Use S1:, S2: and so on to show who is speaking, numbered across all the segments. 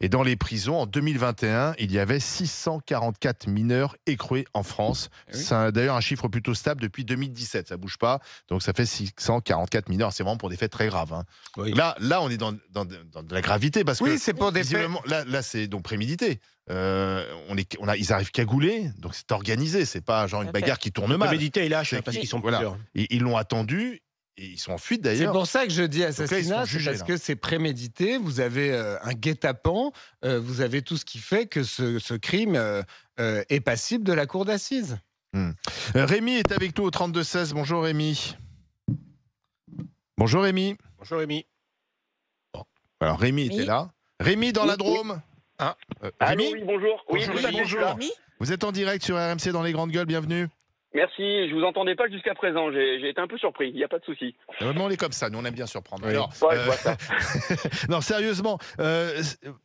S1: Et dans les prisons, en 2021, il y avait 644 mineurs écroués en France.
S2: Oui.
S1: C'est d'ailleurs un chiffre plutôt stable depuis 2017. Ça ne bouge pas. Donc ça fait 644 mineurs. C'est vraiment pour des faits très graves. Hein.
S2: Oui.
S1: Là, on est dans de la gravité parce que
S3: c'est pour des faits.
S1: visiblement, là, c'est donc prémédité. Ils arrivent cagoulés, donc c'est organisé. C'est pas genre une bagarre qui tourne mal.
S2: Méditer et lâche,
S1: C'est
S2: parce qu'ils sont
S1: voilà.
S2: plusieurs.
S1: Ils l'ont attendu. Et ils sont en fuite
S3: C'est
S1: d'ailleurs.
S3: pour ça que je dis
S1: là, ils
S3: assassinat,
S1: sont jugés,
S3: parce
S1: là.
S3: que c'est prémédité, vous avez un guet-apens, vous avez tout ce qui fait que ce crime est passible de la cour d'assises.
S1: Rémi est avec nous au 32-16. Bonjour Rémi. Bonjour Rémi.
S2: Bonjour Rémi.
S1: Bon. Alors Rémi était là. Rémi dans la Drôme.
S2: Ah.
S4: Allô,
S1: Rémi.
S4: oui, bonjour. Oui,
S1: Bonjour,
S4: tout à
S1: Rémi,
S4: fait,
S1: bonjour.
S4: je suis là.
S1: Vous êtes en direct sur RMC dans les Grandes Gueules. Bienvenue.
S4: Merci, je vous entendais pas jusqu'à présent, j'ai été un peu surpris, il n'y a pas de souci.
S1: Vraiment, on est comme ça, nous on aime bien surprendre.
S4: Oui.
S1: Alors,
S4: Ouais, je vois ça.
S1: non, sérieusement,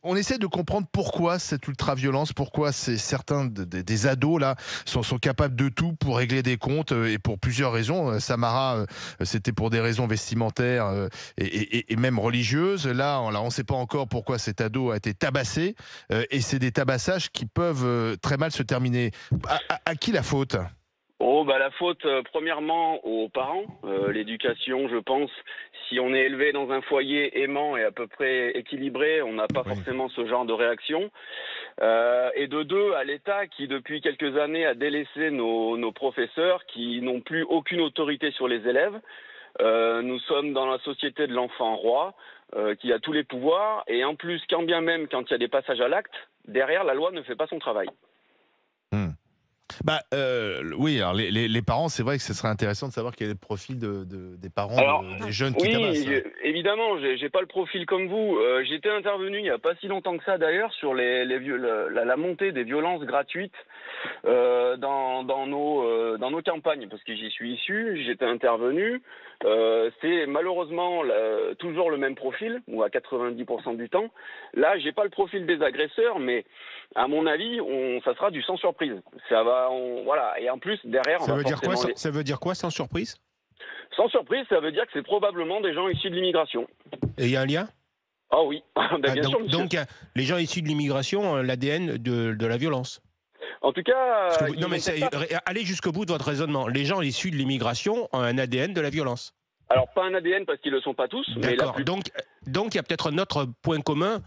S1: on essaie de comprendre pourquoi cette ultra-violence, pourquoi certains des ados là sont capables de tout pour régler des comptes et pour plusieurs raisons. Samara, c'était pour des raisons vestimentaires et même religieuses. Là, on ne sait pas encore pourquoi cet ado a été tabassé et c'est des tabassages qui peuvent très mal se terminer. À qui la faute ?
S4: Oh, bah la faute, premièrement, aux parents. L'éducation, je pense, si on est élevé dans un foyer aimant et à peu près équilibré, on n'a pas forcément ce genre de réaction. Et de deux, à l'État qui, depuis quelques années, a délaissé nos professeurs qui n'ont plus aucune autorité sur les élèves. Nous sommes dans la société de l'enfant roi, qui a tous les pouvoirs. Et en plus, quand bien même, quand il y a des passages à l'acte, derrière, la loi ne fait pas son travail.
S1: Bah oui, alors les parents, c'est vrai que ce serait intéressant de savoir quel est le profil des parents des jeunes qui tabassent.
S4: Oui, évidemment, j'ai pas le profil comme vous. J'étais intervenu il y a pas si longtemps que ça d'ailleurs sur la montée des violences gratuites dans nos campagnes, parce que j'y suis issu. J'étais intervenu. C'est malheureusement toujours le même profil, ou à 90% du temps. Là, j'ai pas le profil des agresseurs, mais à mon avis, ça sera du sans surprise. Ça va, voilà. Et en plus, derrière,
S2: Ça veut dire quoi sans surprise ?
S4: Sans surprise, ça veut dire que c'est probablement des gens issus de l'immigration.
S2: Et il y a un lien ?
S4: Ah oui, bien sûr, monsieur.
S2: Donc, les gens issus de l'immigration ont l'ADN de la violence.
S4: En tout cas...
S2: allez jusqu'au bout de votre raisonnement. Les gens issus de l'immigration ont un ADN de la violence.
S4: Alors, pas un ADN parce qu'ils ne le sont pas tous.
S2: D'accord.
S4: Mais
S2: Donc, il y a peut-être un autre point commun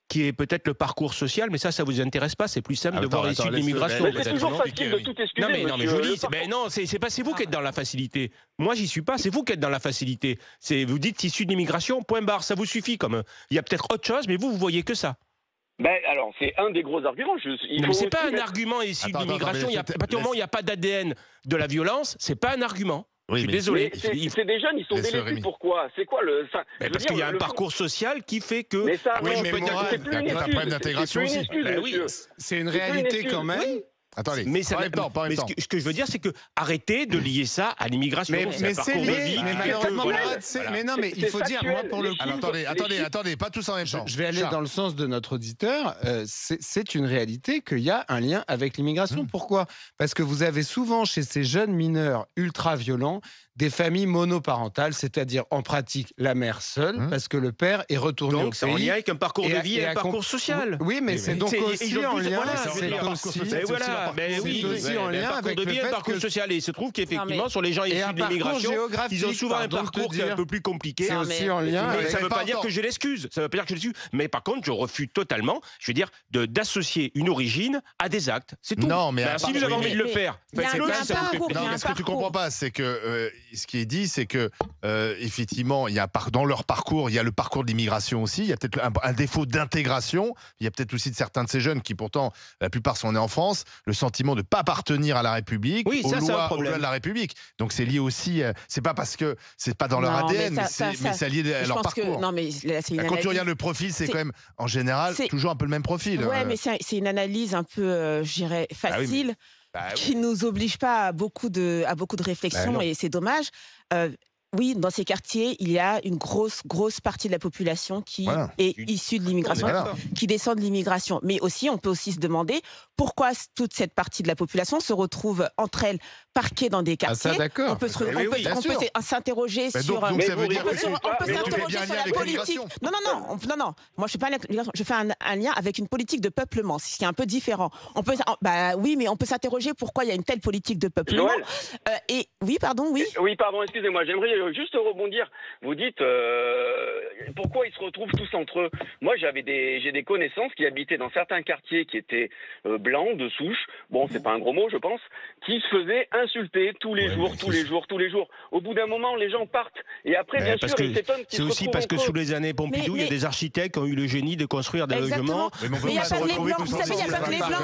S2: qui est peut-être le parcours social, mais ça vous intéresse pas. C'est plus simple de voir issus de l'immigration.
S4: Mais c'est toujours facile de tout excuser.
S2: Non, mais je vous dis, c'est vous qui êtes dans la facilité. Moi, j'y suis pas. C'est vous qui êtes dans la facilité. Vous dites issus de l'immigration, point barre. Ça vous suffit comme. Il y a peut-être autre chose, mais vous voyez que ça.
S4: Alors, c'est un des gros arguments.
S2: Mais c'est pas un argument issu de l'immigration. À partir du moment où il n'y a pas d'ADN de la violence, c'est pas un argument.
S1: Oui,
S2: je suis désolé.
S4: C'est des jeunes, ils sont délaissés. Pourquoi ? C'est quoi
S2: parce qu'il y a un parcours social qui fait que.
S4: Mais ça,
S1: oui, mais
S4: c'est plus une
S1: il y a un problème d'intégration aussi.
S3: C'est une réalité quand même.
S2: Oui.
S1: Attendez,
S2: mais ce que je veux dire, c'est que arrêtez de lier ça à l'immigration.
S3: Mais c'est lié. Mais malheureusement, mais non, mais il faut dire, moi pour le coup.
S1: Attendez, pas tous en même temps.
S3: Je vais aller dans le sens de notre auditeur. C'est une réalité qu'il y a un lien avec l'immigration. Pourquoi ? Parce que vous avez souvent chez ces jeunes mineurs ultra violents des familles monoparentales, c'est-à-dire en pratique la mère seule, parce que le père est retourné au pays.
S2: Donc c'est en lien avec un parcours de vie et un parcours social.
S3: Oui, mais c'est donc aussi en lien.
S2: C'est
S3: aussi en lien avec
S2: le fait parcours social. Et il se trouve qu'effectivement, sur les gens issus de l'immigration, ils ont souvent un parcours qui est un peu plus compliqué.
S3: C'est aussi en lien.
S2: Mais ça ne veut pas dire que j'ai l'excuse. Ça veut pas dire que je l'excuse. Mais par contre, je refuse totalement, je veux dire, d'associer une origine à des actes. C'est tout.
S1: Non, mais
S2: si vous avez envie de le faire,
S1: faites-le. Non, mais ce que tu comprends pas, c'est que ce qui est dit, c'est que effectivement, il y a dans leur parcours, il y a le parcours de l'immigration aussi. Il y a peut-être un défaut d'intégration. Il y a peut-être aussi de certains de ces jeunes qui, pourtant, la plupart sont nés en France, le sentiment de ne pas appartenir à la République, aux lois de la République. Donc c'est lié aussi. C'est pas parce que c'est pas dans leur ADN, mais c'est lié à leur parcours. Quand tu regardes le profil, c'est quand même en général toujours un peu le même profil.
S5: Ouais, mais c'est une analyse un peu, je dirais, facile. Qui nous oblige pas à beaucoup de réflexion et c'est dommage. oui, dans ces quartiers, il y a une grosse partie de la population qui est issue de l'immigration, qui descend de l'immigration. Mais aussi, on peut aussi se demander pourquoi toute cette partie de la population se retrouve entre elles parquées dans des quartiers.
S3: Ah, ça, d'accord.
S5: On peut s'interroger sur.
S1: Donc ça veut dire que
S5: on peut s'interroger sur la politique. Non. Moi, je fais pas l'immigration. Je fais un lien avec une politique de peuplement, ce qui est un peu différent. Oui, mais on peut s'interroger pourquoi il y a une telle politique de peuplement. Oui, pardon.
S4: Excusez-moi, j'aimerais juste rebondir. Vous dites pourquoi ils se retrouvent tous entre eux. Moi, j'ai des connaissances qui habitaient dans certains quartiers qui étaient blancs de souche. Bon, c'est pas un gros mot, je pense, qui se faisaient insulter tous les jours. Au bout d'un moment, les gens partent. Et après, bien sûr, ils s'étonnent qu'ils se retrouvent.
S2: C'est aussi parce que sous les années Pompidou, il y a des architectes qui ont eu le génie de construire des logements.
S5: Mais il n'y a pas que les blancs. Vous savez, il n'y a pas que les blancs.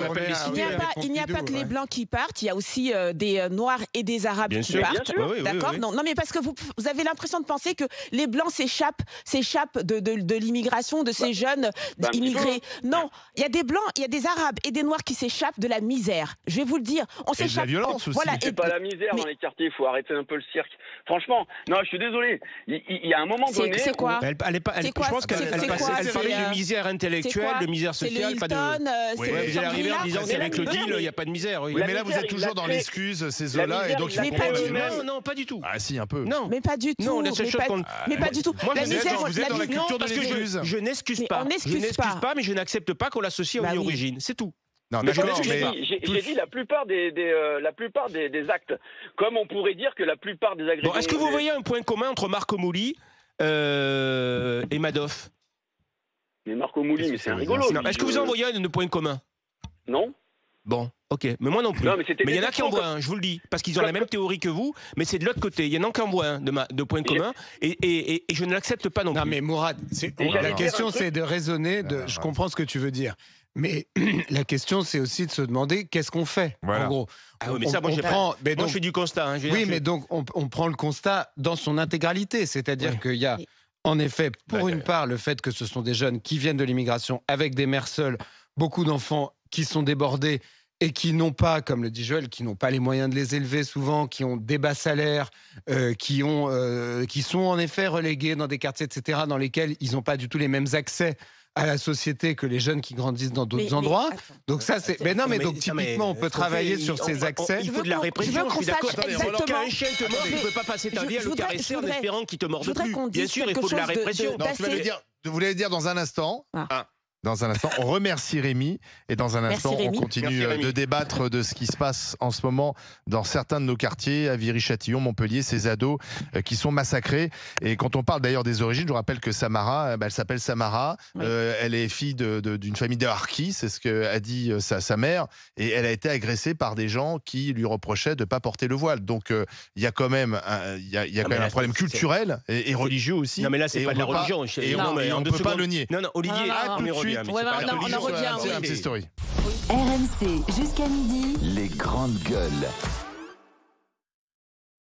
S5: Il n'y a pas que les blancs qui partent. Il y a aussi des noirs et des arabes qui partent. D'accord. Non, mais parce que vous avez l'impression de penser que les blancs s'échappent de l'immigration, de ces jeunes immigrés. Non, il y a des blancs, il y a des arabes et des noirs qui s'échappent de la misère. Je vais vous le dire. On s'échappe.
S1: Et de la violence aussi.
S4: C'est pas la misère dans les quartiers. Il faut arrêter un peu le cirque. Franchement, non, je suis désolé. Il y a un moment donné.
S5: C'est quoi?
S2: Je pense qu'elle parlait de misère intellectuelle, de misère sociale, pas de. Vous allez arriver en disant qu'avec le deal, il n'y a pas de misère.
S1: Oui, mais là, vous êtes toujours dans l'excuse, ces eaux-là, et donc il faut pas.
S2: Non, pas du tout.
S1: Ah si, un peu.
S2: Non,
S5: mais pas du tout.
S2: Non, la seule chose qu'on.
S5: Mais pas du tout.
S1: Moi, vous êtes dans la culture de l'excuse.
S2: Je n'excuse pas. Je n'excuse pas, mais je n'accepte pas qu'on l'associe à une origine. C'est tout.
S1: Non, d'accord, mais
S4: j'ai dit la plupart des actes. Comme on pourrait dire que la plupart des agressions.
S2: Bon, est-ce que vous voyez un point commun entre Marco Mouli et Madoff?
S4: Mais Marco Mouli, mais c'est un rigolo.
S2: Est-ce que vous en voyez un point commun?
S4: Non.
S2: Bon, ok, mais moi non plus.
S4: Non,
S2: mais il y en a qui en voient un, je vous le dis, parce qu'ils ont la même théorie que vous, mais c'est de l'autre côté. Il y en a qui en voient un de point commun, et je ne l'accepte pas non plus.
S3: Non, mais Mourad, la question c'est de raisonner, je comprends ce que tu veux dire. Mais la question, c'est aussi de se demander qu'est-ce qu'on fait, en gros.
S2: Ah oui, mais ça, moi, je fais du constat.
S3: Mais donc, on prend le constat dans son intégralité. C'est-à-dire qu'il y a, en effet, pour une part, le fait que ce sont des jeunes qui viennent de l'immigration avec des mères seules, beaucoup d'enfants qui sont débordés et qui n'ont pas, comme le dit Joël, qui n'ont pas les moyens de les élever souvent, qui ont des bas salaires, qui sont en effet relégués dans des quartiers, etc., dans lesquels ils n'ont pas du tout les mêmes accès à la société que les jeunes qui grandissent dans d'autres endroits. Donc ça, c'est. Mais non, mais donc typiquement, on peut travailler sur ces accès.
S2: Il faut de la répression. Je suis d'accord.
S5: Alors
S2: qu'un chien te mord, tu ne peux pas passer ta vie à le caresser en espérant qu'il te morde plus. Bien sûr, il faut de la répression.
S1: Non, vous voulez dire dans un instant. Dans un instant, on remercie Rémi et dans un instant, on continue de débattre de ce qui se passe en ce moment dans certains de nos quartiers, à Viry-Châtillon, Montpellier, ces ados qui sont massacrés. Et quand on parle d'ailleurs des origines, je vous rappelle que Samara, elle s'appelle Samara, elle est fille d'une famille de harkis, c'est ce qu'a dit sa mère, et elle a été agressée par des gens qui lui reprochaient de ne pas porter le voile. Donc il y a quand même un problème culturel et religieux aussi.
S2: Non mais là, c'est pas de la religion.
S1: Et on ne peut pas le nier.
S2: Non, Olivier,
S5: on en revient.
S1: C'est RMC
S6: jusqu'à midi. Les grandes gueules.